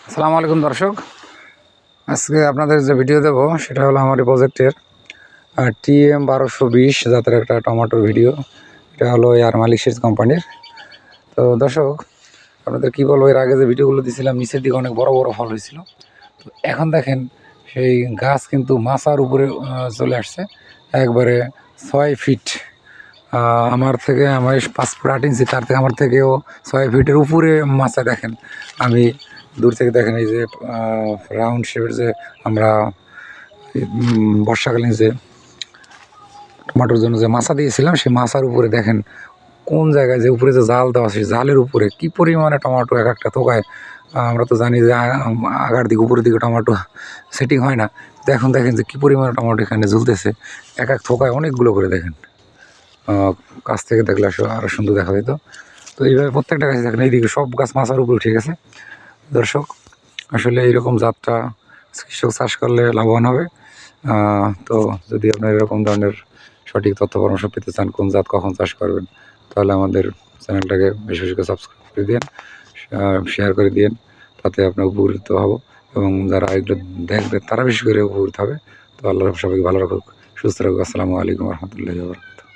আসসালামু আলাইকুম দর্শক, আজকে আপনাদের যে ভিডিও দেবো সেটা হলো আমার এই প্রজেক্টের TM1220 জাতের একটা টমেটোর ভিডিও। এটা হলো এয়ার মালিক সিডস কোম্পানির। তো দর্শক, আপনাদের কী বলবো, এর আগে যে ভিডিওগুলো দিয়েছিলাম নিচের দিকে অনেক বড় বড় ফল হয়েছিল। তো এখন দেখেন সেই গাছ কিন্তু মাচার উপরে চলে আসছে, একবারে 6 ফিট। আমার 5 ফুট 8 ইঞ্চি, তার থেকে আমার থেকেও 6 ফিটের উপরে মাচা। দেখেন, আমি দূর থেকে দেখেন এই যে রাউন্ড শেপের যে আমরা বর্ষাকালীন যে টমাটোর জন্য যে মাচা দিয়েছিলাম, সেই মাচার উপরে দেখেন কোন জায়গায় যে উপরে যে জাল দেওয়া, সেই জালের উপরে কী পরিমাণে টমেটো এক একটা থোকায়। আমরা তো জানি যে আগার দিকে উপরের দিকে টমেটো সেটিং হয় না। তো এখন দেখেন যে কী পরিমাণে টমেটো এখানে ঝুলতেছে, এক এক থোকায় অনেকগুলো করে। দেখেন, কাছ থেকে দেখলে আরও সুন্দর দেখা যেত। তো এইভাবে প্রত্যেকটা গাছে দেখেন, এইদিকে সব গাছ মাচার উপরে উঠে গেছে। দর্শক, আসলে এইরকম জাতটা কৃষক চাষ করলে লাভবান হবে। তো যদি আপনার এরকম ধরনের সঠিক তথ্য পরামর্শ পেতে চান, কোন জাত কখন চাষ করবেন, তাহলে আমাদের চ্যানেলটাকে বেশি বেশি করে সাবস্ক্রাইব করে দিন, শেয়ার করে দিন, তাতে আপনার উপকৃত হব। এবং যারা এগুলো দেখবে তারা বেশি করে উপকৃত হবে। তো আল্লাহ সবাইকে ভালো রাখুক, সুস্থ রাখুক। আসসালামু আলাইকুম রহমতুল্লাহি ওয়া বারাকাতুহু।